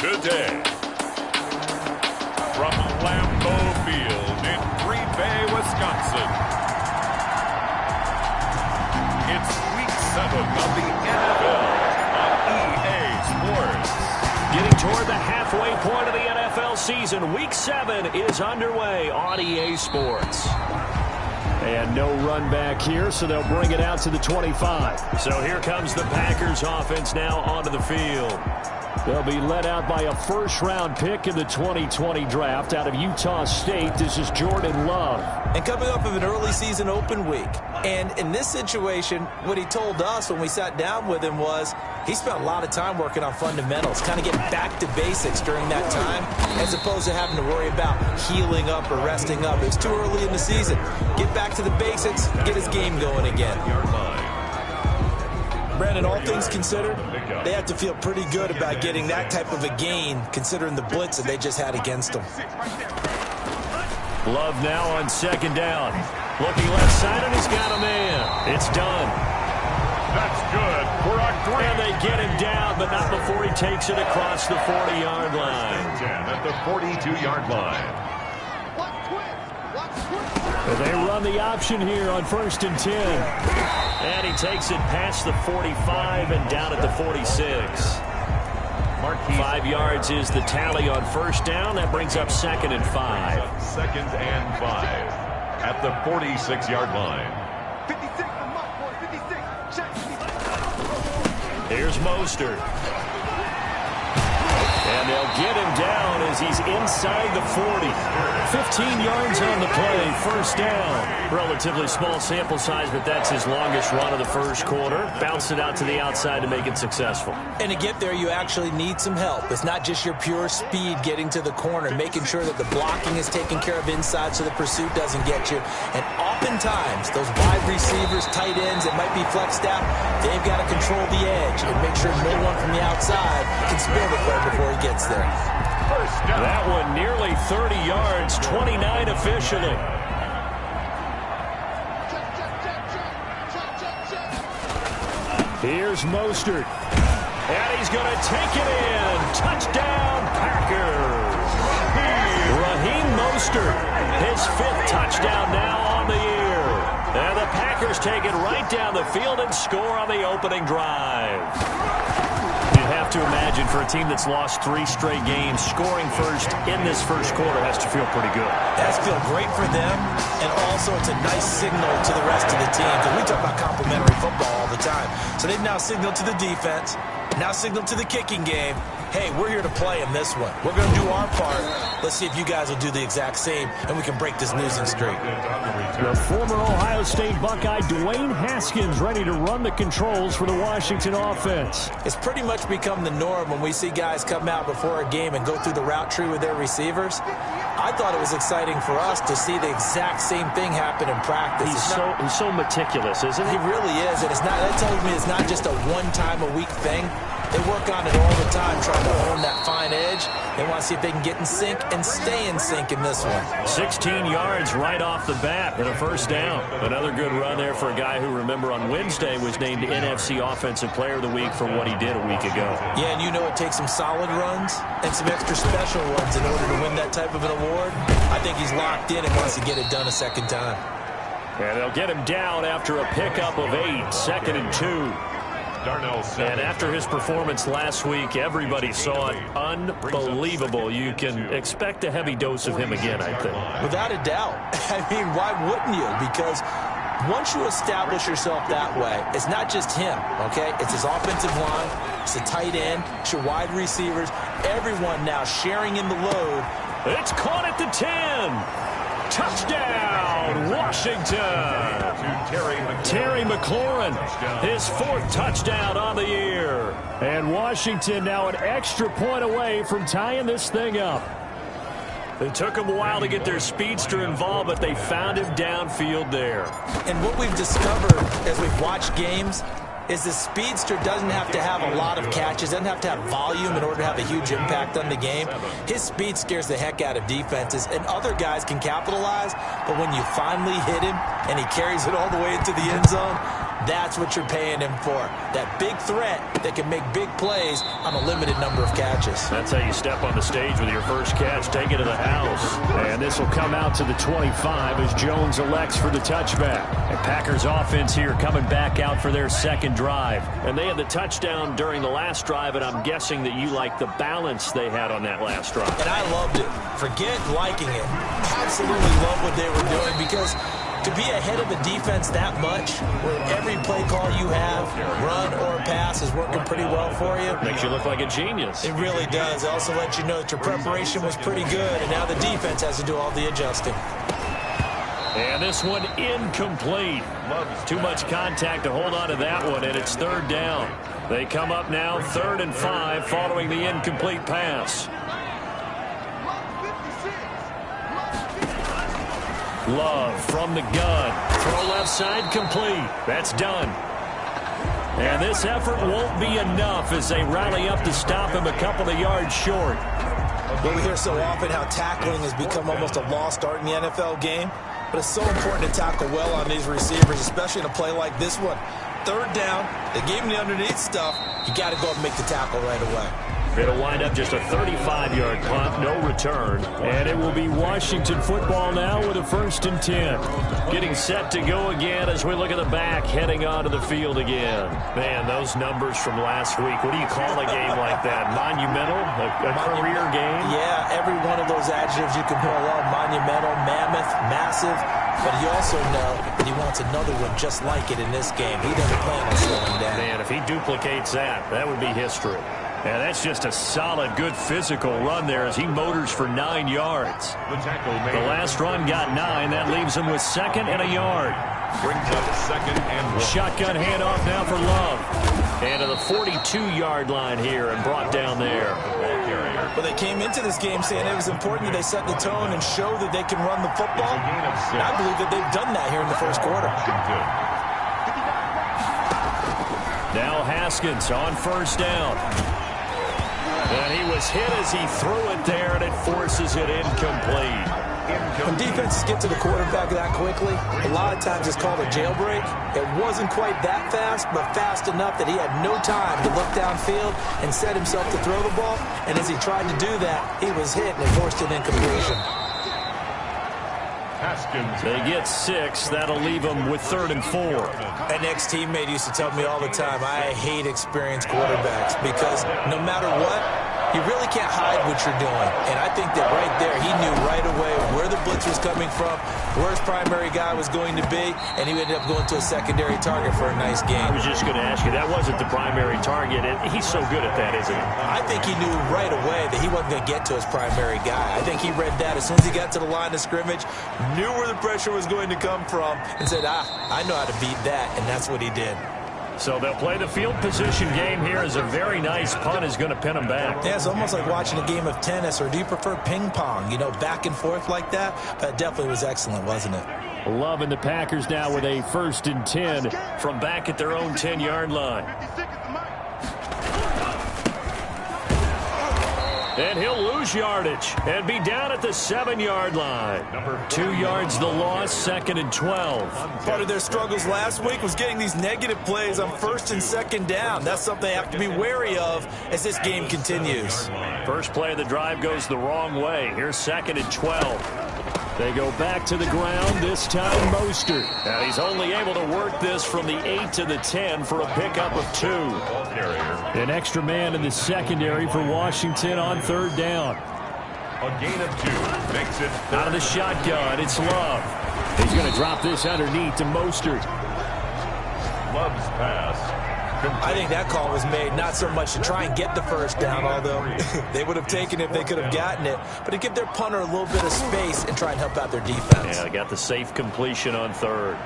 today. From Lambeau Field in Green Bay, Wisconsin. It's Week 7 of the NFL on EA Sports. Getting toward the halfway point of the NFL season, Week 7 is underway on EA Sports. And no run back here, so they'll bring it out to the 25. So here comes the Packers offense now onto the field. They'll be led out by a first-round pick in the 2020 draft out of Utah State. This is Jordan Love. And coming off of an early season open week. And in this situation, what he told us when we sat down with him was he spent a lot of time working on fundamentals, kind of getting back to basics during that time, as opposed to having to worry about healing up or resting up. It's too early in the season. Get back to the basics, get his game going again. Brandon, all things considered, they have to feel pretty good about getting that type of a gain, considering the blitz that they just had against them. Love now on second down. Looking left side, and he's got a man. It's done. That's good for a great. And they get him down, but not before he takes it across the 40-yard line. 10 at the 42-yard line. They run the option here on 1st and 10. And he takes it past the 45 and down at the 46. 5 yards is the tally on first down. That brings up 2nd and 5. 2nd and 5 at the 46-yard line. Here's Mostert. And they'll get him down as he's inside the 40. 15 yards on the play, first down. Relatively small sample size, but that's his longest run of the first quarter. Bounce it out to the outside to make it successful. And to get there, you actually need some help. It's not just your pure speed getting to the corner, making sure that the blocking is taken care of inside so the pursuit doesn't get you. And oftentimes, those wide receivers, tight ends that might be flexed out, they've got to control the edge and make sure no one from the outside can spill the play before he gets there. That one nearly 30 yards, 29 officially. Here's Mostert. And he's going to take it in. Touchdown, Packers. Raheem Mostert, his 5th touchdown now on the year. And the Packers take it right down the field and score on the opening drive. You have to imagine for a team that's lost 3 straight games, scoring first in this first quarter has to feel pretty good. It has to feel great for them, and also it's a nice signal to the rest of the team, because we talk about complimentary football all the time. So they've now signaled to the defense, now signaled to the kicking game, hey, we're here to play in this one. We're going to do our part. Let's see if you guys will do the exact same, and we can break this losing streak. The former Ohio State Buckeye Dwayne Haskins ready to run the controls for the Washington offense. It's pretty much become the norm when we see guys come out before a game and go through the route tree with their receivers. I thought it was exciting for us to see the exact same thing happen in practice. He's so meticulous, isn't he? He really is, and that tells me it's not just a one-time-a-week thing. They work on it all the time, trying to hone that fine edge. They want to see if they can get in sync and stay in sync in this one. 16 yards right off the bat and a first down. Another good run there for a guy who, remember, on Wednesday was named NFC Offensive Player of the Week for what he did a week ago. Yeah, and you know it takes some solid runs and some extra special runs in order to win that type of an award. I think he's locked in and wants to get it done a second time. And they'll get him down after a pickup of 8, 2nd and 2. And after his performance last week, everybody saw it unbelievable. You can expect a heavy dose of him again, I think. Without a doubt. I mean, why wouldn't you? Because once you establish yourself that way, it's not just him, okay? It's his offensive line, it's the tight end, it's your wide receivers, everyone now sharing in the load. It's caught at the 10. Touchdown, Washington. Terry McLaurin, his 4th touchdown on the year. And Washington now an extra point away from tying this thing up. It took them a while to get their speedster involved, but they found him downfield there. And what we've discovered as we've watched games is the speedster doesn't have to have a lot of catches, doesn't have to have volume in order to have a huge impact on the game. His speed scares the heck out of defenses, and other guys can capitalize, but when you finally hit him and he carries it all the way into the end zone, That's what you're paying him for. That big threat that can make big plays on a limited number of catches. That's how you step on the stage with your first catch. Take it to the house. And this will come out to the 25 as Jones elects for the touchback. And Packers offense here coming back out for their second drive. And they had the touchdown during the last drive, and I'm guessing that you like the balance they had on that last drive. And I loved it. Forget liking it. Absolutely love what they were doing, because to be ahead of a defense that much, where every play call you have, run or pass, is working pretty well for you. Makes you look like a genius. It really does. It also lets you know that your preparation was pretty good, and now the defense has to do all the adjusting. And this one incomplete. Too much contact to hold on to that one, and it's third down. They come up now 3rd and 5 following the incomplete pass. Love from the gun. Throw left side complete. That's done. And this effort won't be enough as they rally up to stop him a couple of yards short. Well, we hear so often how tackling has become almost a lost art in the NFL game. But it's so important to tackle well on these receivers, especially in a play like this one. Third down, they gave him the underneath stuff. You got to go up and make the tackle right away. It'll wind up just a 35-yard punt, no return. And it will be Washington football now with a 1st and 10. Getting set to go again as we look at the back, heading onto the field again. Man, those numbers from last week. What do you call a game like that? Monumental? A career game? Yeah, every one of those adjectives you can pull up. Monumental, mammoth, massive. But you also know that he wants another one just like it in this game. He doesn't plan on slowing down. Man, if he duplicates that, that would be history. And that's just a solid, good physical run there as he motors for 9 yards. The last run got 9. That leaves him with 2nd and a yard. Brings up 2nd and 1. Shotgun handoff now for Love. And to the 42-yard line here and brought down there. Well, they came into this game saying it was important that they set the tone and show that they can run the football. And I believe that they've done that here in the first quarter. Now Haskins on 1st down. And he was hit as he threw it there, and it forces it incomplete. When defenses get to the quarterback that quickly, a lot of times it's called a jailbreak. It wasn't quite that fast, but fast enough that he had no time to look downfield and set himself to throw the ball. And as he tried to do that, he was hit, and it forced an incompletion. They get 6. That'll leave them with 3rd and 4. An ex-teammate used to tell me all the time, I hate experienced quarterbacks because no matter what, you really can't hide what you're doing. And I think that right there, he knew right away where the blitz was coming from, where his primary guy was going to be, and he ended up going to a secondary target for a nice game. I was just going to ask you, that wasn't the primary target. He's so good at that, isn't he? I think he knew right away that he wasn't going to get to his primary guy. I think he read that as soon as he got to the line of scrimmage, knew where the pressure was going to come from, and said, I know how to beat that, and that's what he did. So they'll play the field position game here as a very nice punt is going to pin them back. Yeah, it's almost like watching a game of tennis, or do you prefer ping pong, you know, back and forth like that? But it definitely was excellent, wasn't it? Loving the Packers now with a 1st and 10 from back at their own 10-yard line. And he'll lose yardage and be down at the 7-yard line. 2 yards the loss, 2nd and 12. Part of their struggles last week was getting these negative plays on 1st and 2nd down. That's something they have to be wary of as this game continues. First play of the drive goes the wrong way. Here's 2nd and 12. They go back to the ground, this time Mostert. Now he's only able to work this from the 8 to the 10 for a pickup of 2. An extra man in the secondary for Washington on 3rd down. A gain of 2 makes it out of the shotgun. It's Love. He's going to drop this underneath to Mostert. Love's pass. I think that call was made not so much to try and get the first down, although they would have taken it if they could have gotten it, but to give their punter a little bit of space and try and help out their defense. Yeah, they got the safe completion on 3rd.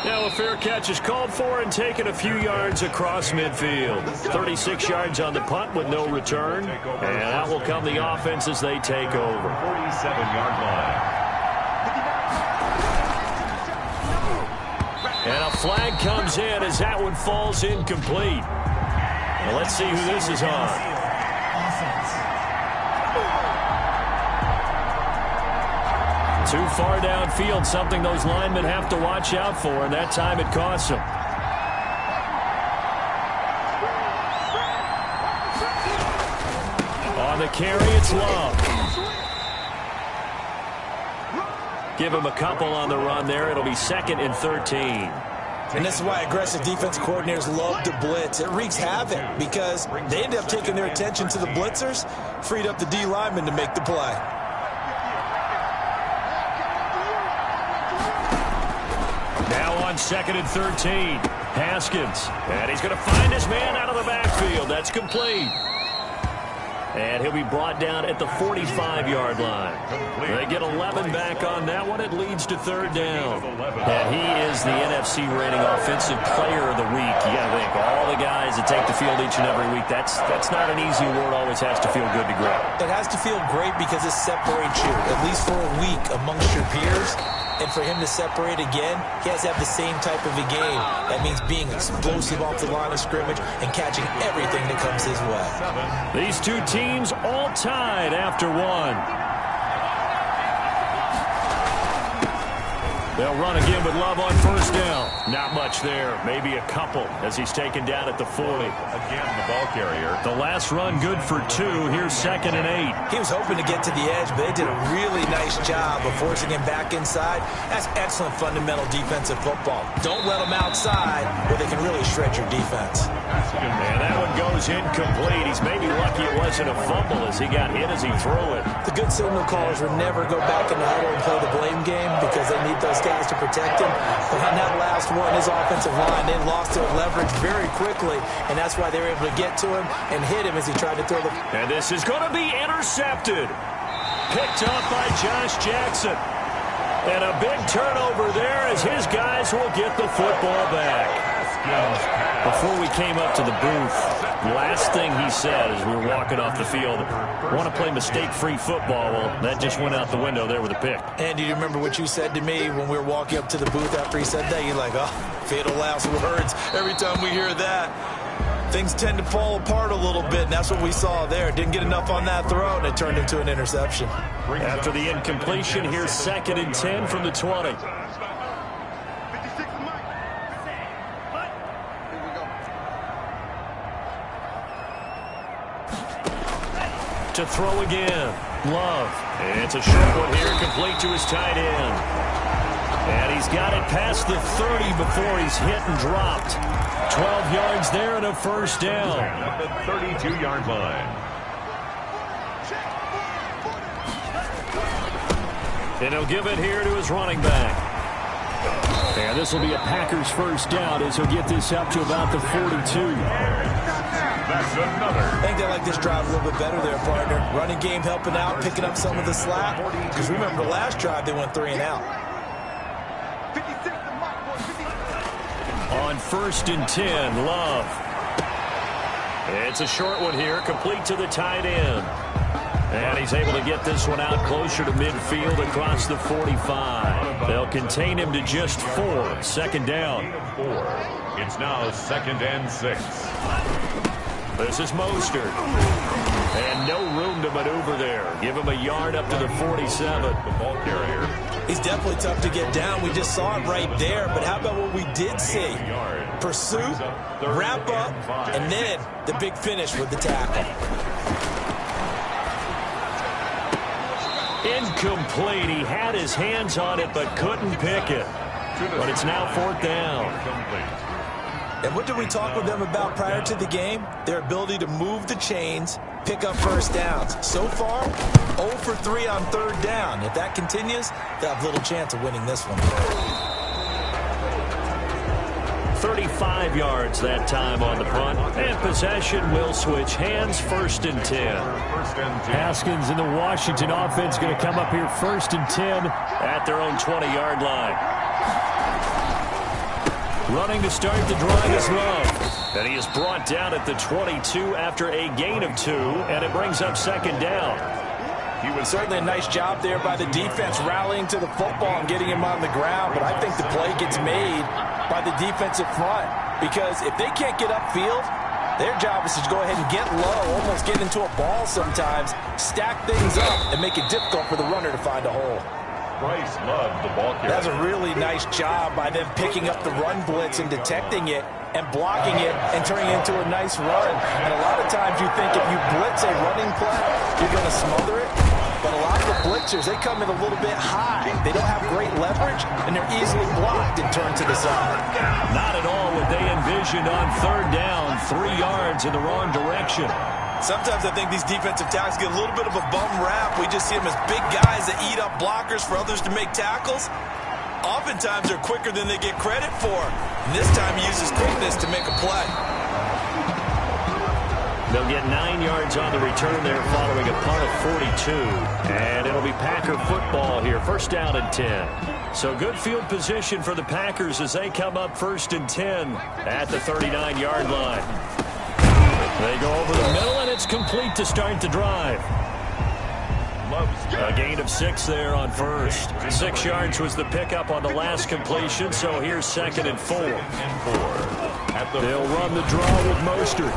Now a fair catch is called for and taken a few yards across midfield. 36 yards on the punt with no return, and out will come the offense as they take over. 47-yard line. And a flag comes in as that one falls incomplete. Well, let's see who this is on. Too far downfield, something those linemen have to watch out for, and that time it costs them. On the carry, it's Love. Give him a couple on the run there. It'll be 2nd and 13. And this is why aggressive defense coordinators love to blitz. It wreaks havoc because they end up taking their attention to the blitzers, freed up the D lineman to make the play. Now on 2nd and 13. Haskins. And he's going to find his man out of the backfield. That's complete. And he'll be brought down at the 45-yard line. They get 11 back on that one. It leads to 3rd down. And he is the NFC rating offensive player of the week. You got to think, all the guys that take the field each and every week, that's not an easy award. Always has to feel good to grab. It has to feel great because it separates you, at least for a week, amongst your peers. And for him to separate again, he has to have the same type of a game. That means being explosive off the line of scrimmage and catching everything that comes his way. These two teams all tied after one. They'll run again with Love on 1st down. Not much there. Maybe a couple as he's taken down at the 40. Again, the ball carrier. The last run good for 2. Here's 2nd and 8. He was hoping to get to the edge, but they did a really nice job of forcing him back inside. That's excellent fundamental defensive football. Don't let them outside where they can really shred your defense. And that one goes incomplete. He's maybe lucky it wasn't a fumble as he got hit as he threw it. The good signal callers would never go back in the huddle and play the blame game because they need those guys to protect him. But on that last one, his offensive line, they lost their leverage very quickly, and that's why they were able to get to him and hit him as he tried to throw the... And this is going to be intercepted. Picked up by Josh Jackson. And a big turnover there as his guys will get the football back. Before we came up to the booth, last thing he said as we were walking off the field, want to play mistake-free football. Well, that just went out the window there with a pick. And do you remember what you said to me when we were walking up to the booth after he said that? You're like, oh, fatal last words. Every time we hear that, things tend to fall apart a little bit, and that's what we saw there. Didn't get enough on that throw, and it turned into an interception. After the incompletion, here's 2nd and 10 from the 20. To throw again. Love. It's a short one here, complete to his tight end. And he's got it past the 30 before he's hit and dropped. 12 yards there and a 1st down. At the 32-yard line. And he'll give it here to his running back. And this will be a Packers 1st down as he'll get this up to about the 42. That's another. I think they like this drive a little bit better there, partner. Running game helping out, picking up some of the slack. Because remember, the last drive, they went 3 and out. On 1st and 10, Love. It's a short one here, complete to the tight end. And he's able to get this one out closer to midfield across the 45. They'll contain him to just 4. 2nd down. 4. It's now 2nd and 6. This is Mostert. And no room to maneuver there. Give him a yard up to the 47. The ball carrier. He's definitely tough to get down. We just saw it right there. But how about what we did see? Pursuit, wrap up, and then the big finish with the tackle. Incomplete. He had his hands on it but couldn't pick it. But it's now 4th down. And what did we talk with them about prior to the game? Their ability to move the chains, pick up 1st downs. So far, 0 for 3 on 3rd down. If that continues, they'll have little chance of winning this one. 35 yards that time on the punt. And possession will switch hands. 1st and 10. Haskins and the Washington offense going to come up here 1st and 10 at their own 20-yard line. Running to start the drive is Love. And he is brought down at the 22 after a gain of 2, and it brings up 2nd down. He was certainly a nice job there by the defense rallying to the football and getting him on the ground, but I think the play gets made by the defensive front because if they can't get upfield, their job is to go ahead and get low, almost get into a ball sometimes, stack things up, and make it difficult for the runner to find a hole. Price loved the ball carrier. That's a really nice job by them picking up the run blitz and detecting it and blocking it and turning it into a nice run. And a lot of times you think if you blitz a running play, you're going to smother it. But a lot of the blitzers, they come in a little bit high. They don't have great leverage, and they're easily blocked and turned to the side. Not at all what they envisioned on third down, 3 yards in the wrong direction. Sometimes I think these defensive tackles get a little bit of a bum rap. We just see them as big guys that eat up blockers for others to make tackles. Oftentimes they're quicker than they get credit for. And this time he uses quickness to make a play. They'll get 9 yards on the return there following a punt of 42. And it'll be Packer football here, first down and 10. So good field position for the Packers as they come up first and 10 at the 39-yard line. They go over the middle, and it's complete to start the drive. A gain of 6 there on first. 6 yards was the pickup on the last completion, so here's second and 4. They'll run the draw with Mostert.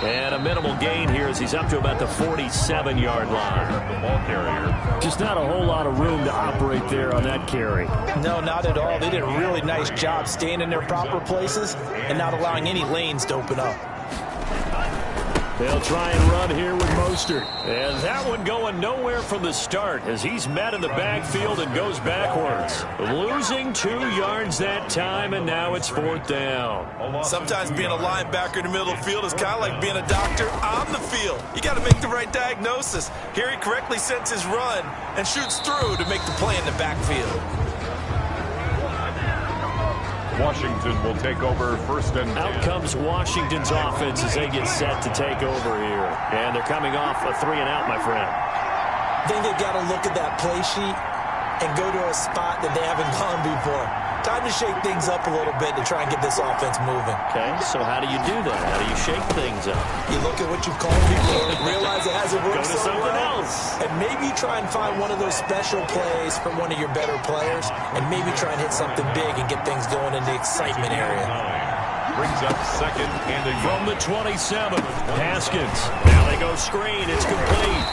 And a minimal gain here as he's up to about the 47-yard line. The ball carrier. Just not a whole lot of room to operate there on that carry. No, not at all. They did a really nice job staying in their proper places and not allowing any lanes to open up. They'll try and run here with Mostert. And that one going nowhere from the start as he's met in the backfield and goes backwards. Losing 2 yards that time, and now it's fourth down. Sometimes being a linebacker in the middle of the field is kind of like being a doctor on the field. You got to make the right diagnosis. Here he correctly sets his run and shoots through to make the play in the backfield. Washington will take over first and 10. Out comes Washington's offense as they get set to take over here. And they're coming off a 3 and out, my friend. I think they've got to look at that play sheet and go to a spot that they haven't gone before. Time to shake things up a little bit to try and get this offense moving. Okay, so how do you do that? How do you shake things up? You look at what you've called before and realize it hasn't worked Go to so something well. else. And maybe try and find one of those special plays from one of your better players and maybe try and hit something big and get things going in the excitement area. Brings up second and a From the 27, Haskins. Now they go screen. It's complete.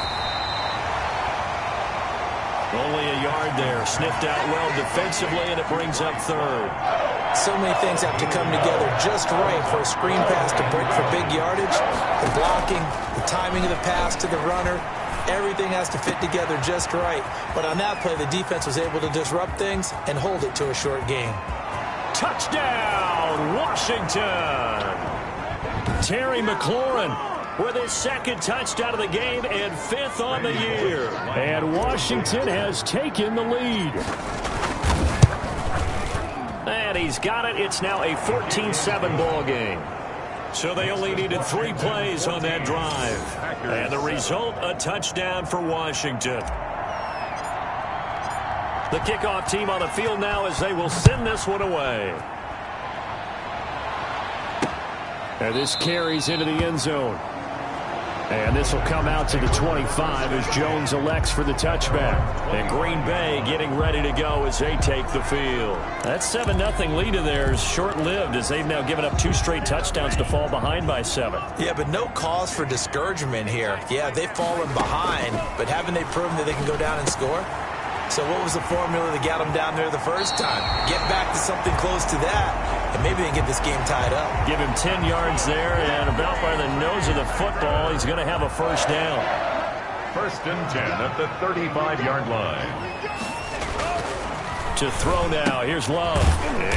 Only a yard there. Sniffed out well defensively, and it brings up third. So many things have to come together just right for a screen pass to break for big yardage. The blocking, the timing of the pass to the runner, everything has to fit together just right. But on that play, the defense was able to disrupt things and hold it to a short game. Touchdown, Washington! Terry McLaurin with his second touchdown of the game and 5th on the year. And Washington has taken the lead. And he's got it. It's now a 14-7 ball game. So they only needed 3 plays on that drive. And the result, a touchdown for Washington. The kickoff team on the field now as they will send this one away. And this carries into the end zone. And this will come out to the 25 as Jones elects for the touchback. And Green Bay getting ready to go as they take the field. That 7-0 lead of theirs short-lived as they've now given up 2 straight touchdowns to fall behind by 7. Yeah, but no cause for discouragement here. Yeah, they've fallen behind, but haven't they proven that they can go down and score? So what was the formula that got them down there the first time? Get back to something close to that, and maybe they can get this game tied up. Give him 10 yards there, and about by the nose of the football, he's going to have a first down. First and 10 at the 35-yard line. To throw now, here's Love.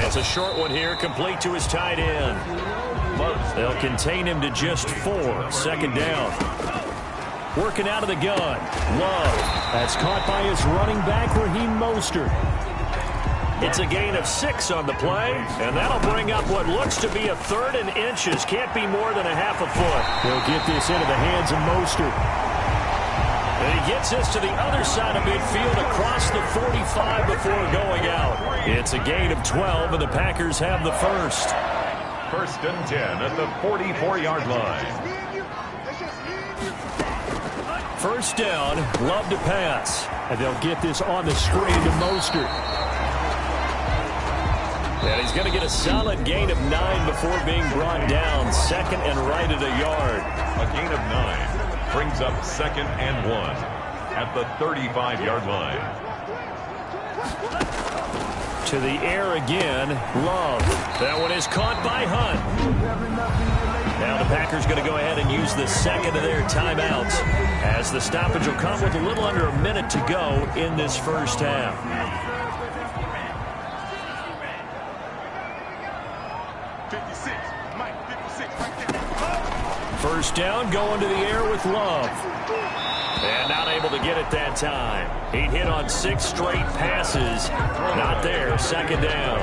It's a short one here, complete to his tight end. They'll contain him to just 4. Second down. Working out of the gun. Love. That's caught by his running back, Raheem Mostert. It's a gain of 6 on the play, and that'll bring up what looks to be a 3rd and inches. Can't be more than a half a foot. They'll get this into the hands of Mostert. And he gets this to the other side of midfield across the 45 before going out. It's a gain of 12, and the Packers have the first. First and 10 at the 44-yard line. First down, Love to pass. And they'll get this on the screen to Mostert. And he's going to get a solid gain of 9 before being brought down. Second and right at a yard. A gain of 9 brings up second and 1 at the 35-yard line. To the air again, Love. That one is caught by Hunt. Now the Packers going to go ahead and use the second of their timeouts, as the stoppage will come with a little under a minute to go in this first half. First down, going to the air with Love. And not able to get it that time. He'd hit on 6 straight passes. Not there. Second down.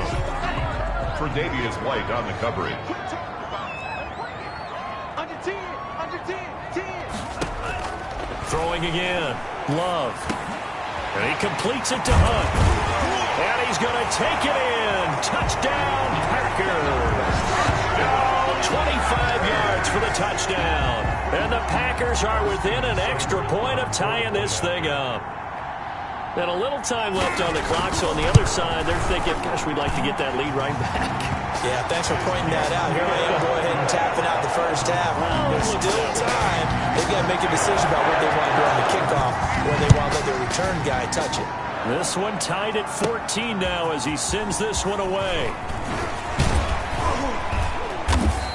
For Davius White on the coverage. Throwing again. Love. And he completes it to Hunt. And he's going to take it in. Touchdown, Packers. 25 yards for the touchdown. And the Packers are within an extra point of tying this thing up. And a little time left on the clock, so on the other side, they're thinking, gosh, we'd like to get that lead right back. Yeah, thanks for pointing that out. Here I am, go ahead and tapping out the first half. There's still time. They've got to make a decision about what they want to do on the kickoff, or they want to let their return guy touch it. This one tied at 14 now as he sends this one away.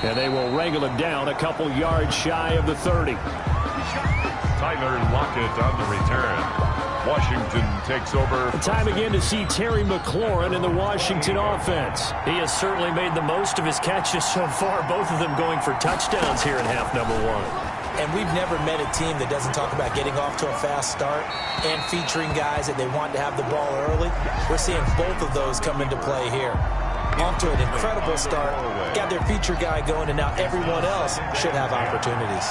And they will wrangle him down a couple yards shy of the 30. Tyler Lockett on the return. Washington takes over. Time again to see Terry McLaurin in the Washington offense. He has certainly made the most of his catches so far, both of them going for touchdowns here in half number 1. And we've never met a team that doesn't talk about getting off to a fast start and featuring guys that they want to have the ball early. We're seeing both of those come into play here. Off to an incredible start, got their feature guy going, and now everyone else should have opportunities.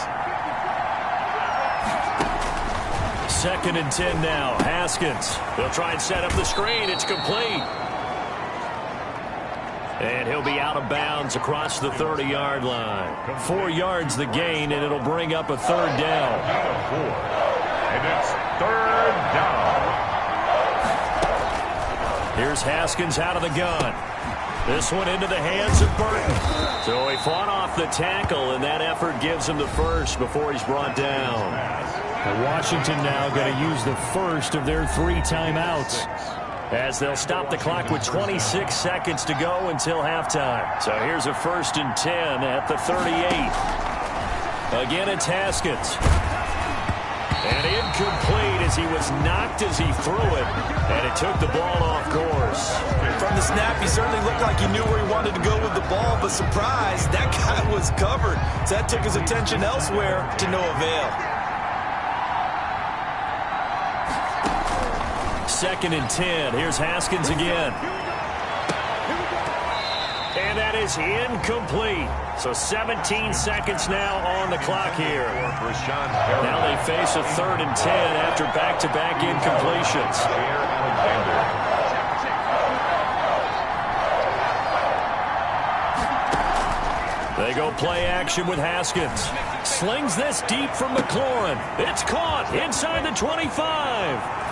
Second and 10 now. Haskins. They'll try and set up the screen. It's complete. And he'll be out of bounds across the 30-yard line. 4 yards the gain, and it'll bring up a third down. And it's third down. Here's Haskins out of the gun. This one into the hands of Burton. So he fought off the tackle, and that effort gives him the first before he's brought down. And Washington now going to use the first of their 3 timeouts, as they'll stop the clock with 26 seconds to go until halftime. So here's a 1st and 10 at the 38. Again, it's Haskins. And incomplete as he was knocked as he threw it, and it took the ball off course. From the snap, he certainly looked like he knew where he wanted to go with the ball, but surprise, that guy was covered. So that took his attention elsewhere to no avail. Second and 10. Here's Haskins again. And that is incomplete. So 17 seconds now on the clock here. Now they face a 3rd and 10 after back-to-back incompletions. They go play action with Haskins. Slings this deep from McLaurin. It's caught inside the 25.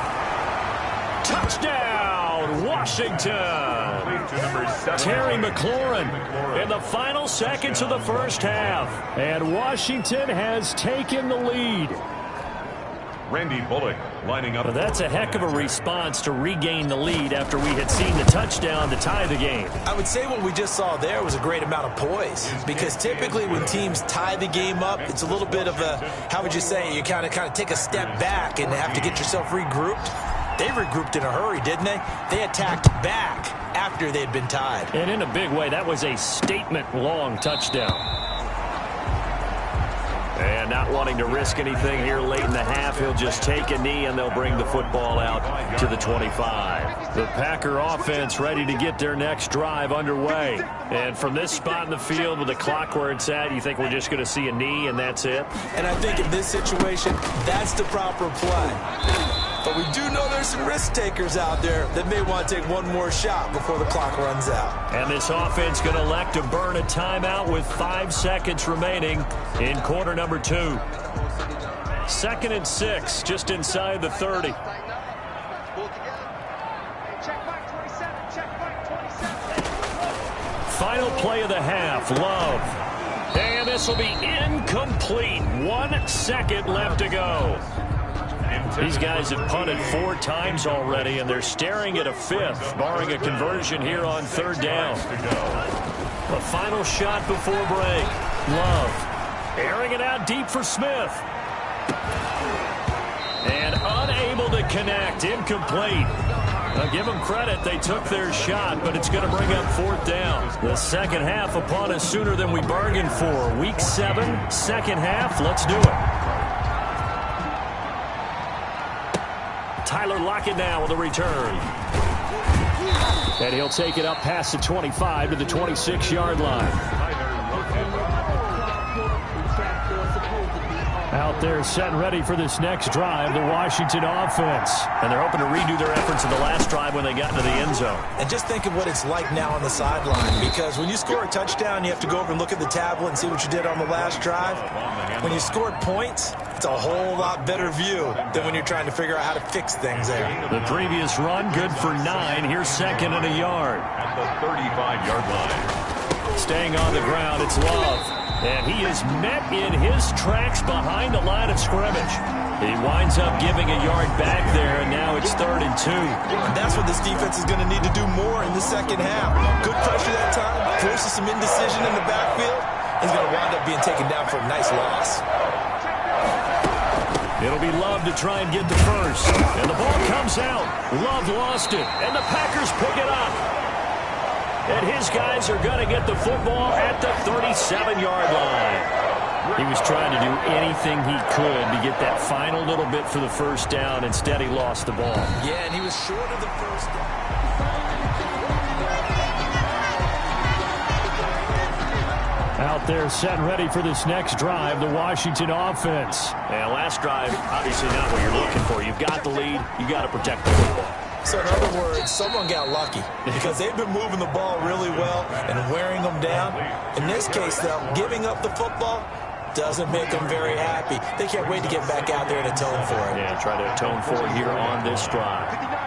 Touchdown, Washington. Terry McLaurin in the final seconds of the first half. And Washington has taken the lead. Randy Bullock lining up. But that's a heck of a response to regain the lead after we had seen the touchdown to tie the game. I would say what we just saw there was a great amount of poise, because typically when teams tie the game up, it's a little bit of a, how would you say, you kind of take a step back and have to get yourself regrouped. They regrouped in a hurry, didn't they? They attacked back after they'd been tied. And in a big way, that was a statement-long touchdown. And not wanting to risk anything here late in the half, he'll just take a knee and they'll bring the football out to the 25. The Packer offense ready to get their next drive underway. And from this spot in the field with the clock where it's at, you think we're just going to see a knee and that's it? And I think in this situation, that's the proper play. But we do know there's some risk takers out there that may want to take one more shot before the clock runs out. And this offense going to elect to burn a timeout with 5 seconds remaining in quarter number 2. 2nd and 6, just inside the 30. Final play of the half, Love. And this will be incomplete. 1 second left to go. These guys have punted 4 times already, and they're staring at a 5th, barring a conversion here on 3rd down. The final shot before break. Love airing it out deep for Smith. And unable to connect. Incomplete. Now give them credit. They took their shot, but it's going to bring up 4th down. The second half upon us sooner than we bargained for. Week 7, second half. Let's do it. Tyler Lockett now with a return. And he'll take it up past the 25 to the 26-yard line. Out there set and ready for this next drive, the Washington offense. And they're hoping to redo their efforts in the last drive when they got into the end zone. And just think of what it's like now on the sideline, because when you score a touchdown, you have to go over and look at the tablet and see what you did on the last drive. When you scored points, it's a whole lot better view than when you're trying to figure out how to fix things there. The previous run, good for 9. Here's 2nd and a yard. At the 35-yard line. Staying on the ground, it's Love. And he is met in his tracks behind the line of scrimmage. He winds up giving a yard back there, and now it's 3rd and 2. That's what this defense is going to need to do more in the second half. Good pressure that time, forces some indecision in the backfield. He's going to wind up being taken down for a nice loss. It'll be Love to try and get the first. And the ball comes out. Love lost it, and the Packers pick it up. And his guys are going to get the football at the 37-yard line. He was trying to do anything he could to get that final little bit for the first down. Instead, he lost the ball. Yeah, and he was short of the first down. Out there set and ready for this next drive, the Washington offense. And last drive, obviously not what you're looking for. You've got the lead. You've got to protect the football. So in other words, someone got lucky because they've been moving the ball really well and wearing them down. In this case, though, giving up the football doesn't make them very happy. They can't wait to get back out there and atone for it. Yeah, try to atone for it here on this drive.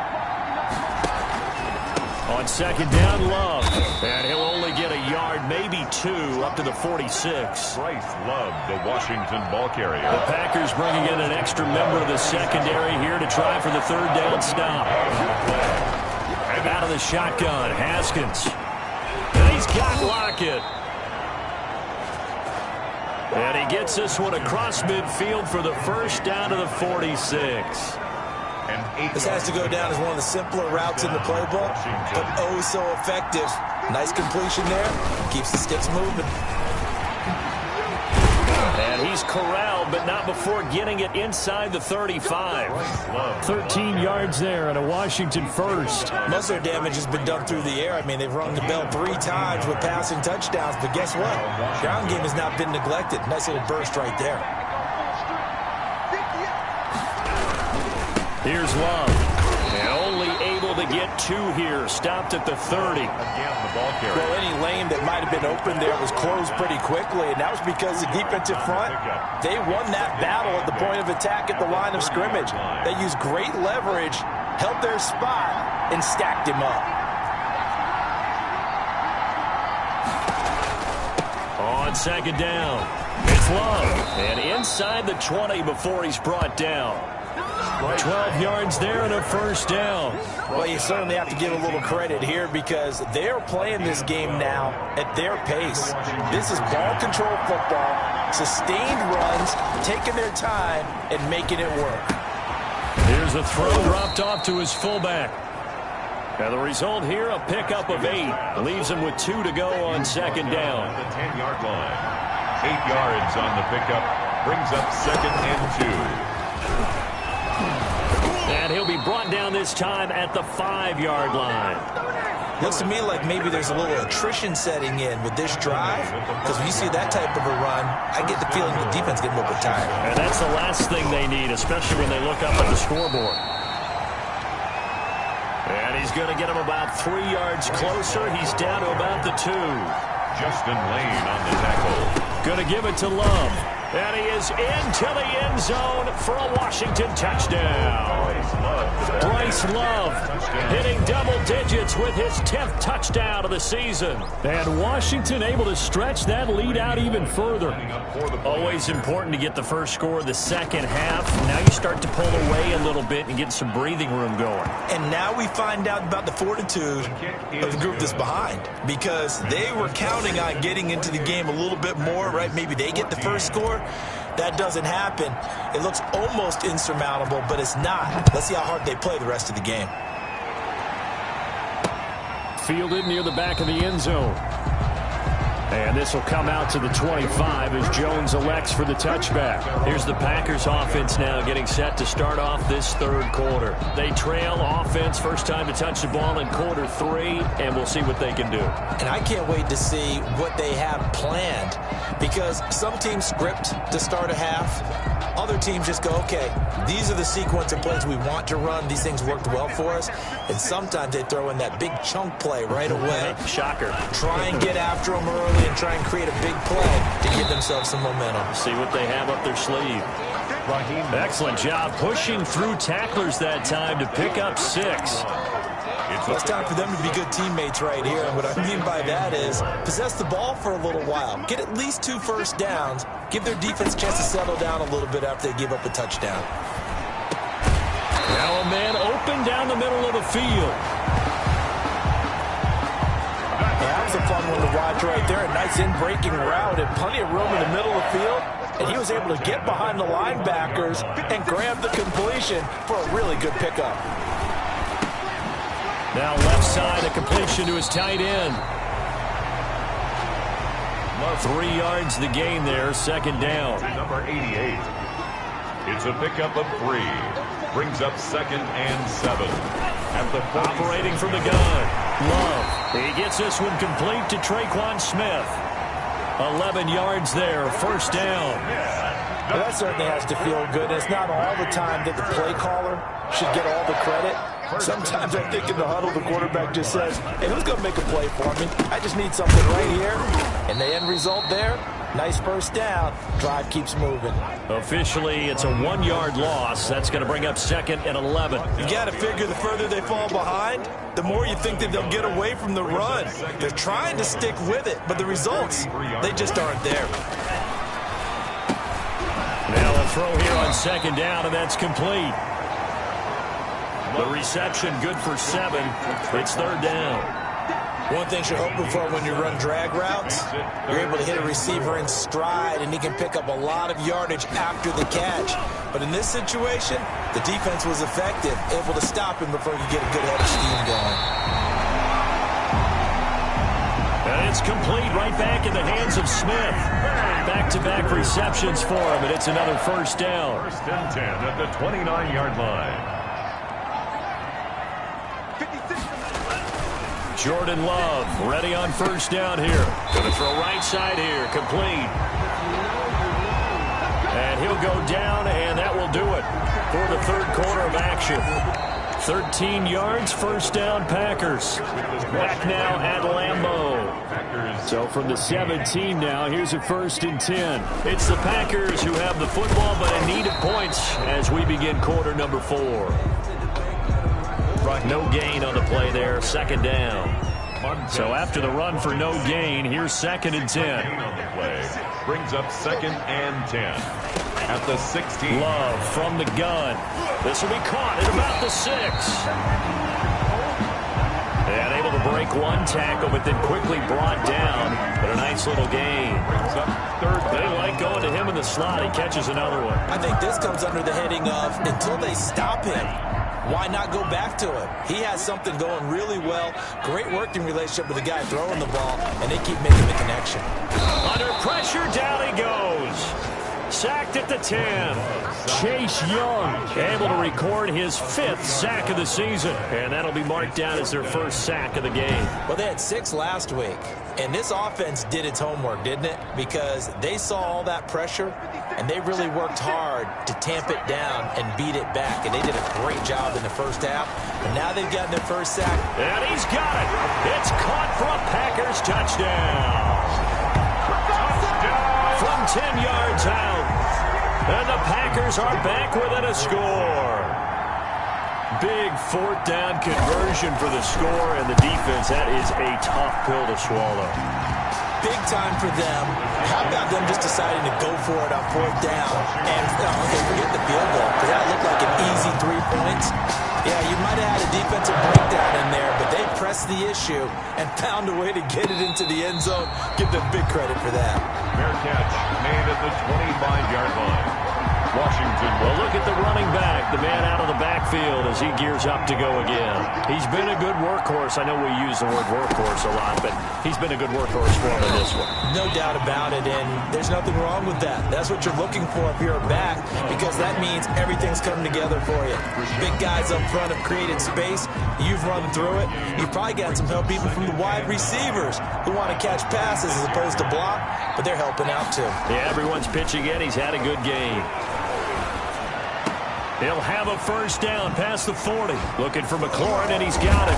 On 2nd down, Love. And he'll only get a yard, maybe 2, up to the 46. Bryce Love, the Washington ball carrier. The Packers bringing in an extra member of the secondary here to try for the 3rd down stop. And out of the shotgun, Haskins. And he's got Lockett. And he gets this one across midfield for the first down to the 46. This has to go down as one of the simpler routes in the playbook, but oh so effective. Nice completion there. Keeps the sticks moving. And he's corralled, but not before getting it inside the 35. 13 yards there and a Washington first. Most of their damage has been done through the air. I mean, they've rung the bell 3 times with passing touchdowns, but guess what? Ground game has not been neglected. Nice little burst right there. Here's Love. And only able to get 2 here. Stopped at the 30. Again, the ball carrier. Well, any lane that might have been open there was closed pretty quickly, and that was because the defensive front, they won that battle at the point of attack at the line of scrimmage. They used great leverage, held their spot, and stacked him up. On 2nd down, it's Love. And inside the 20 before he's brought down. 12 yards there and a first down. Well, you certainly have to give a little credit here because they're playing this game now at their pace. This is ball control football, sustained runs, taking their time and making it work. Here's a throw dropped off to his fullback. And the result here, a pickup of 8. Leaves him with 2 to go on 2nd down. The 10-yard line. 8 yards on the pickup. Brings up 2nd and 2. And he'll be brought down this time at the 5-yard line. Looks to me like maybe there's a little attrition setting in with this drive, because when you see that type of a run, I get the feeling the defense getting a little bit tired. And that's the last thing they need, especially when they look up at the scoreboard. And he's going to get him about 3 yards closer. He's down to about the 2. Justin Lane on the tackle. Going to give it to Love. And he is into the end zone for a Washington touchdown. Bryce Love hitting double digits with his 10th touchdown of the season. And Washington able to stretch that lead out even further. Always important to get the first score of the second half. Now you start to pull away a little bit and get some breathing room going. And now we find out about the fortitude of the group that's behind, because they were counting on getting into the game a little bit more, right? Maybe they get the first score. That doesn't happen. It looks almost insurmountable, but it's not. Let's see how hard they play the rest of the game. Fielded near the back of the end zone. And this will come out to the 25 as Jones elects for the touchback. Here's the Packers offense now getting set to start off this third quarter. They trail offense, first time to touch the ball in quarter 3, and we'll see what they can do. And I can't wait to see what they have planned, because some teams script to start a half. Other teams just go, okay, these are the sequence of plays we want to run. These things worked well for us. And sometimes they throw in that big chunk play right away. Shocker. Try and get after them early and try and create a big play to give themselves some momentum. See what they have up their sleeve. Excellent job pushing through tacklers that time to pick up 6. Well, it's time for them to be good teammates right here. And what I mean by that is possess the ball for a little while. Get at least 2 first downs. Give their defense a chance to settle down a little bit after they give up a touchdown. Now a man open down the middle of the field. That was a fun one to watch right there. A nice in-breaking route and plenty of room in the middle of the field. And he was able to get behind the linebackers and grab the completion for a really good pickup. Now left side, a completion to his tight end. 3 yards the gain there, second down. Number 88. It's a pickup of 3. Brings up 2nd and 7. At the operating from the gun. Love. He gets this one complete to Traquan Smith. 11 yards there, first down. Well, that certainly has to feel good. It's not all the time that the play caller should get all the credit. Sometimes I think in the huddle, the quarterback just says, hey, who's going to make a play for me? I just need something right here. And the end result there, nice first down. Drive keeps moving. Officially, it's a 1-yard loss. That's going to bring up 2nd and 11. You got to figure the further they fall behind, the more you think that they'll get away from the run. They're trying to stick with it, but the results, they just aren't there. Now a throw here on 2nd down, and that's complete. The reception good for 7. It's 3rd down. One thing you're hoping for when you run drag routes, you're able to hit a receiver in stride, and he can pick up a lot of yardage after the catch. But in this situation, the defense was effective, able to stop him before he could get a good head of steam going. And it's complete right back in the hands of Smith. Back-to-back receptions for him, and it's another first down. 1st and 10 at the 29-yard line. Jordan Love ready on first down here. Going to throw right side here, complete. And he'll go down, and that will do it for the third quarter of action. 13 yards, first down Packers. Back now at Lambeau. So from the 17 now, here's a 1st and 10. It's the Packers who have the football, but in need of points as we begin quarter number 4. No gain on the play there, 2nd down. So after the run for no gain, here's 2nd and 10. Brings up 2nd and 10. At the 16. Love from the gun. This will be caught at about the 6. And able to break one tackle, but then quickly brought down. But a nice little gain. They like going to him in the slot. He catches another one. I think this comes under the heading of until they stop him, why not go back to him? He has something going really well. Great working relationship with the guy throwing the ball, and they keep making the connection. Under pressure, down he goes. Sacked at the 10. Chase Young able to record his 5th sack of the season. And that'll be marked down as their first sack of the game. Well, they had 6 last week. And this offense did its homework, didn't it? Because they saw all that pressure, and they really worked hard to tamp it down and beat it back. And they did a great job in the first half. And now they've gotten their first sack. And he's got it. It's caught for a Packers touchdown. From 10 yards out. And the Packers are back within a score. Big fourth down conversion for the score, and the defense, that is a tough pill to swallow. Big time for them. How about them just deciding to go for it on fourth down? And, okay, forget the field goal, because that looked like an easy 3 points. Yeah, you might have had a defensive breakdown in there, but they pressed the issue and found a way to get it into the end zone. Give them big credit for that. Fair catch made at the 25-yard line. Washington. Well, look at the running back, the man out of the backfield as he gears up to go again. He's been a good workhorse. I know we use the word workhorse a lot, but he's been a good workhorse for him in this one. No doubt about it, and there's nothing wrong with that. That's what you're looking for if you're a back, because that means everything's coming together for you. Big guys up front have created space. You've run through it. You've probably got some help even from the wide receivers who want to catch passes as opposed to block, but they're helping out too. Yeah, everyone's pitching in. He's had a good game. He'll have a first down past the 40. Looking for McLaurin, and he's got it.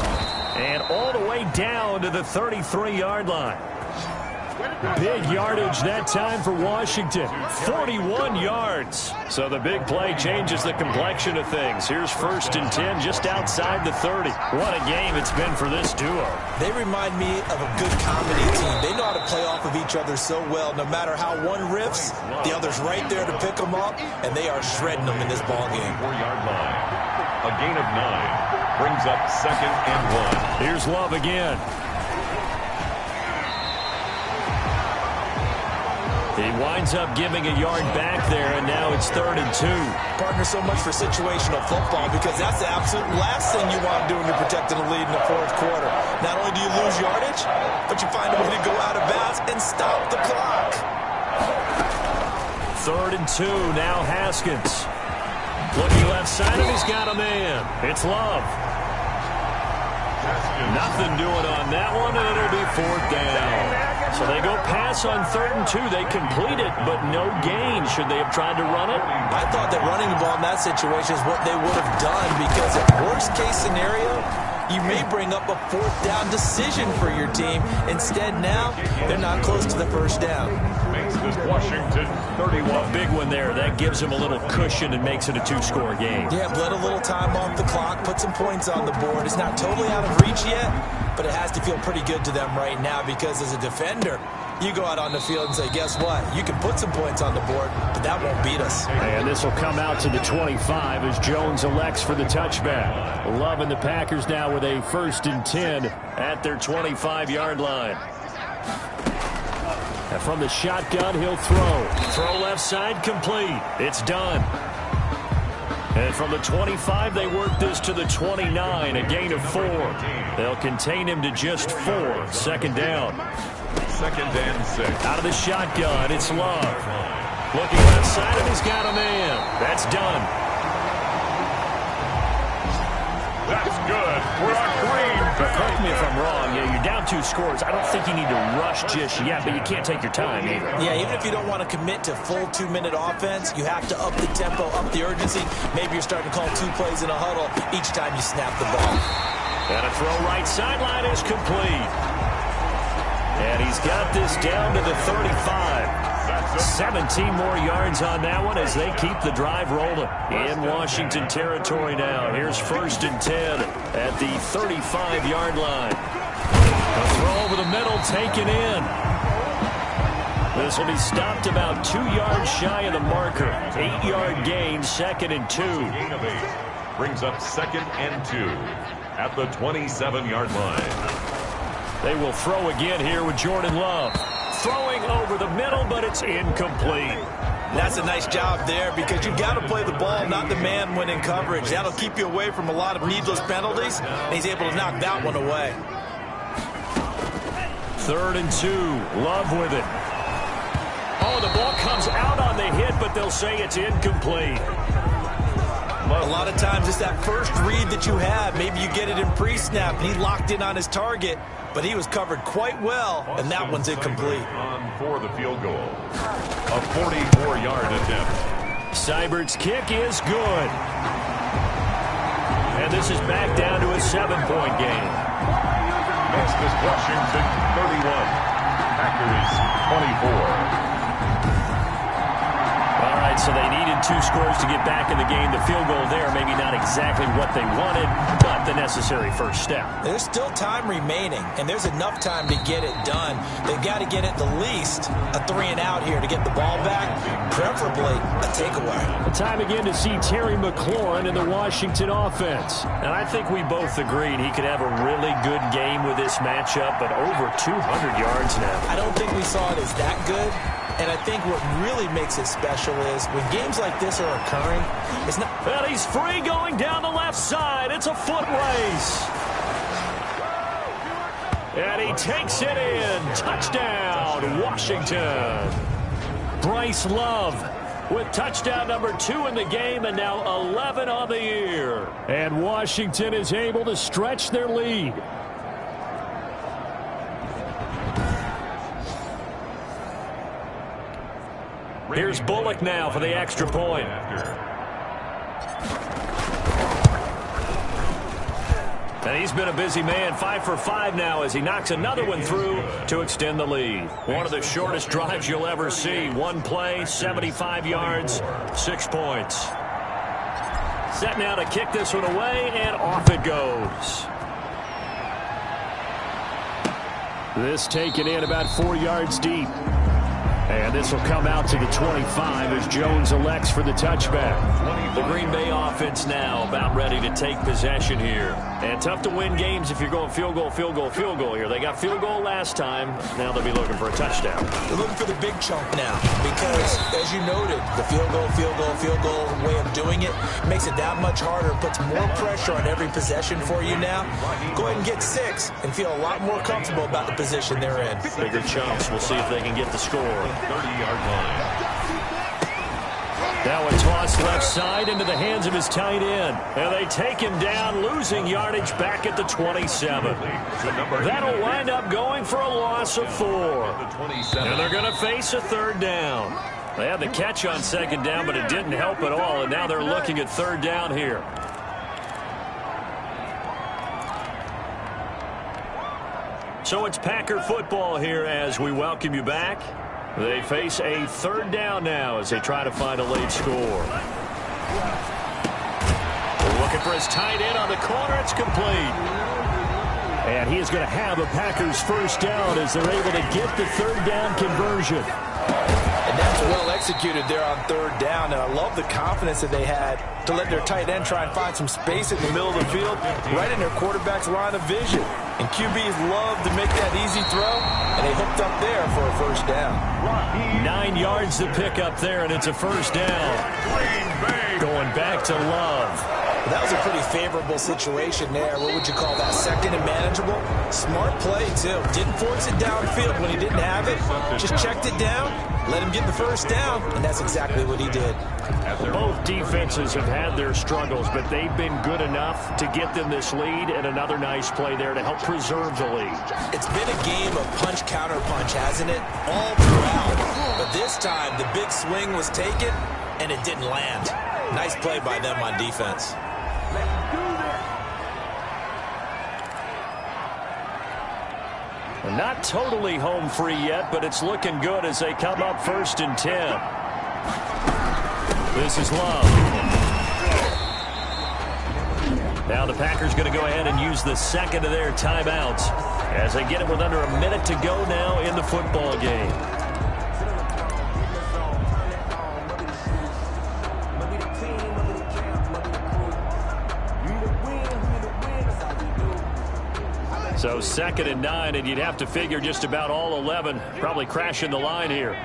And all the way down to the 33-yard line. Big yardage that time for Washington. 41 yards. So the big play changes the complexion of things. Here's 1st and 10 just outside the 30. What a game it's been for this duo. They remind me of a good comedy team. They know how to play off of each other so well. No matter how one riffs, the other's right there to pick them up, and they are shredding them in this ballgame. 4-yard line. A gain of 9 brings up 2nd and 1. Here's Love again. He winds up giving a yard back there, and now it's 3rd and 2. Partner, so much for situational football, because that's the absolute last thing you want to do when you're protecting a lead in the 4th quarter. Not only do you lose yardage, but you find a way to go out of bounds and stop the clock. 3rd and 2, now Haskins. Looking left side, and he's got a man. It's Love. Nothing doing on that one, and it'll be 4th down. So they go pass on 3rd and 2. They complete it, but no gain. Should they have tried to run it? I thought that running the ball in that situation is what they would have done, because at worst case scenario, you may bring up a 4th down decision for your team. Instead now, they're not close to the 1st down. Makes this Washington 31. Big one there. That gives them a little cushion and makes it a 2-score game. Yeah, bled a little time off the clock, put some points on the board. It's not totally out of reach yet, but it has to feel pretty good to them right now, because as a defender, you go out on the field and say, guess what? You can put some points on the board, but that won't beat us. And this will come out to the 25 as Jones elects for the touchback. Love and the Packers now with a 1st and 10 at their 25-yard line. And from the shotgun, he'll throw. Throw left side, complete. It's done. And from the 25, they work this to the 29, a gain of 4. They'll contain him to just 4. 2nd down. 2nd and 6. Out of the shotgun, it's Love. Looking left side, and he's got a man. That's done. That's good. We're on green. Correct me if I'm wrong. Yeah, you're down 2 scores. I don't think you need to rush just yet, but you can't take your time either. Yeah, even if you don't want to commit to full 2-minute offense, you have to up the tempo, up the urgency. Maybe you're starting to call 2 plays in a huddle each time you snap the ball. And a throw right sideline is complete. And he's got this down to the 35. 17 more yards on that one as they keep the drive rolling. In Washington territory now. Here's 1st and 10 at the 35-yard line. A throw over the middle, taken in. This will be stopped about 2 yards shy of the marker. 8-yard gain, 2nd and 2. Gain of 8 brings up 2nd and 2 at the 27-yard line. They will throw again here with Jordan Love. Throwing over the middle, but it's incomplete. That's a nice job there, because you've got to play the ball, not the man when in coverage. That'll keep you away from a lot of needless penalties, and he's able to knock that one away. 3rd and 2. Love with it. Oh, the ball comes out on the hit, but they'll say it's incomplete. A lot of times it's that first read that you have. Maybe you get it in pre-snap, and he locked in on his target, but he was covered quite well, and that one's incomplete. On for the field goal. A 44-yard attempt. Seibert's kick is good. And this is back down to a 7-point game. Makes this Washington 31. Packers 24. And so they needed 2 scores to get back in the game. The field goal there, maybe not exactly what they wanted, but the necessary first step. There's still time remaining, and there's enough time to get it done. They've got to get at the least a 3-and-out here to get the ball back, preferably a takeaway. Time again to see Terry McLaurin in the Washington offense. And I think we both agreed he could have a really good game with this matchup, but over 200 yards now. I don't think we saw it as that good. And I think what really makes it special is when games like this are occurring, it's not... And he's free going down the left side. It's a foot race. And he takes it in. Touchdown, Washington. Bryce Love with touchdown number 2 in the game and now 11 on the year. And Washington is able to stretch their lead. Here's Bullock now for the extra point. And he's been a busy man, 5 for 5 now as he knocks another one through to extend the lead. One of the shortest drives you'll ever see. 1 play, 75 yards, 6 points. Set now to kick this one away, and off it goes. This taken in about 4 yards deep. And this will come out to the 25 as Jones elects for the touchback. The Green Bay offense now about ready to take possession here. And tough to win games if you're going field goal, field goal, field goal here. They got field goal last time. Now they'll be looking for a touchdown. They're looking for the big chunk now because, as you noted, the field goal, field goal, field goal way of doing it makes it that much harder. It puts more pressure on every possession for you now. Go ahead and get 6 and feel a lot more comfortable about the position they're in. Bigger chunks. We'll see if they can get the score. 30-yard line. Now a toss left side into the hands of his tight end. And they take him down, losing yardage back at the 27. That'll wind up going for a loss of 4. And they're going to face a 3rd down. They had the catch on 2nd down, but it didn't help at all. And now they're looking at 3rd down here. So it's Packer football here as we welcome you back. They face a 3rd down now as they try to find a late score. Looking for his tight end on the corner. It's complete. And he is going to have a Packers first down as they're able to get the 3rd down conversion. And that's well executed there on 3rd down. And I love the confidence that they had to let their tight end try and find some space in the middle of the field, right in their quarterback's line of vision. And QBs love to make that easy throw, and they hooked up there for a first down. 9 yards to pick up there, and it's a first down. Going back to Love. That was a pretty favorable situation there. What would you call that? 2nd and manageable? Smart play, too. Didn't force it downfield when he didn't have it. Just checked it down, let him get the first down, and that's exactly what he did. Both defenses have had their struggles, but they've been good enough to get them this lead, and another nice play there to help preserve the lead. It's been a game of punch-counter-punch, hasn't it? All throughout. But this time, the big swing was taken, and it didn't land. Nice play by them on defense. Not totally home free yet, but it's looking good as they come up 1st and 10. This is Love. Now the Packers going to go ahead and use the 2nd of their timeouts as they get it with under a minute to go now in the football game. So 2nd and 9, and you'd have to figure just about all 11 probably crashing the line here.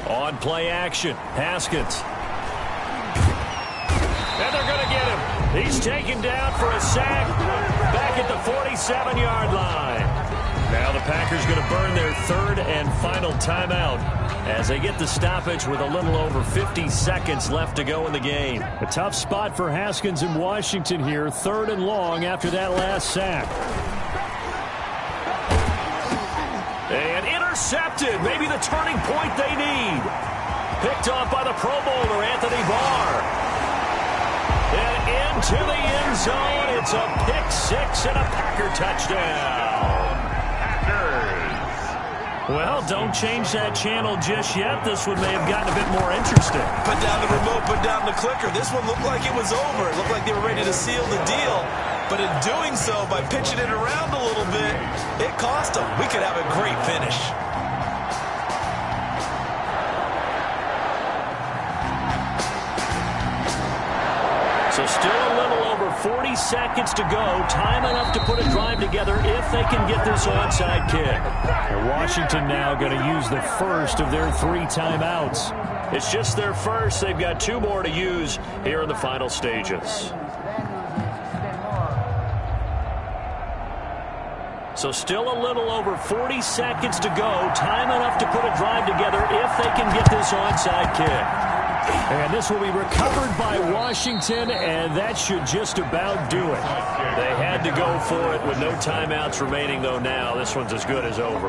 On play action, Haskins. And they're going to get him. He's taken down for a sack back at the 47-yard line. Now the Packers going to burn their 3rd and final timeout as they get the stoppage with a little over 50 seconds left to go in the game. A tough spot for Haskins in Washington here, 3rd and long after that last sack. And intercepted, maybe the turning point they need. Picked off by the Pro Bowler, Anthony Barr. And into the end zone, it's a pick 6 and a Packer touchdown. Well, don't change that channel just yet. This one may have gotten a bit more interesting. Put down the remote, put down the clicker. This one looked like it was over. It looked like they were ready to seal the deal. But in doing so, by pitching it around a little bit, it cost them. We could have a great finish. So still a little over 40 seconds to go. Time enough to put a drive together if they can get this onside kick. And Washington now going to use the first of their 3 timeouts. It's just their first. They've got 2 more to use here in the final stages. So still a little over 40 seconds to go. Time enough to put a drive together if they can get this onside kick. And this will be recovered by Washington, and that should just about do it. They had to go for it with no timeouts remaining, though now. This one's as good as over.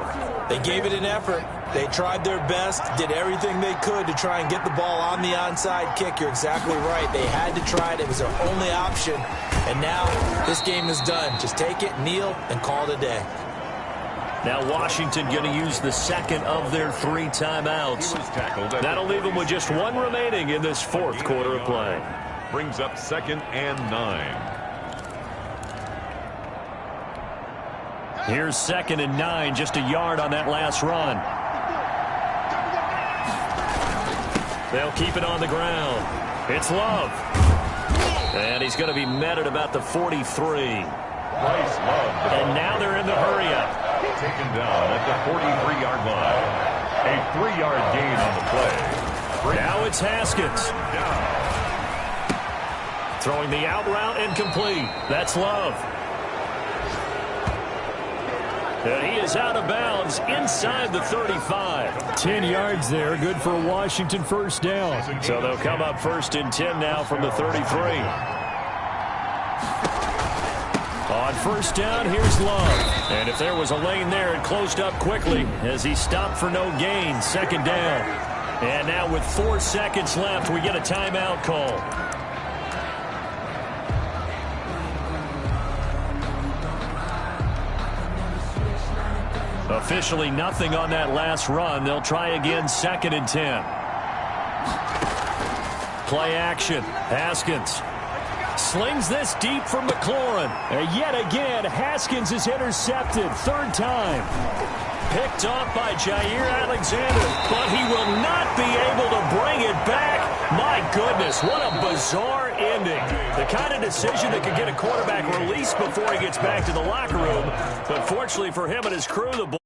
They gave it an effort. They tried their best, did everything they could to try and get the ball on the onside kick. You're exactly right. They had to try it. It was their only option. And now this game is done. Just take it, kneel, and call it a day. Now Washington going to use the second of their 3 timeouts. That'll leave them with just 1 remaining in this 4th quarter of play. Brings up 2nd and 9. Here's 2nd and 9, just a yard on that last run. They'll keep it on the ground. It's Love. And he's going to be met at about the 43. Bryce Love. And now they're in the hurry-up. Taken down at the 43-yard line. A 3-yard gain on the play. Now it's Haskins. Throwing the out route incomplete. That's Love. And he is out of bounds inside the 35. 10 yards there, good for a Washington first down. So they'll come up 1st and 10 now from the 33. On 1st down, here's Love. And if there was a lane there, it closed up quickly as he stopped for no gain. 2nd down. And now with 4 seconds left, we get a timeout call. Officially nothing on that last run. They'll try again 2nd and 10. Play action. Haskins slings this deep from McLaurin. And yet again, Haskins is intercepted. 3rd time. Picked off by Jair Alexander, but he will not be able to bring it back. My goodness, what a bizarre ending. The kind of decision that could get a quarterback released before he gets back to the locker room. But fortunately for him and his crew, the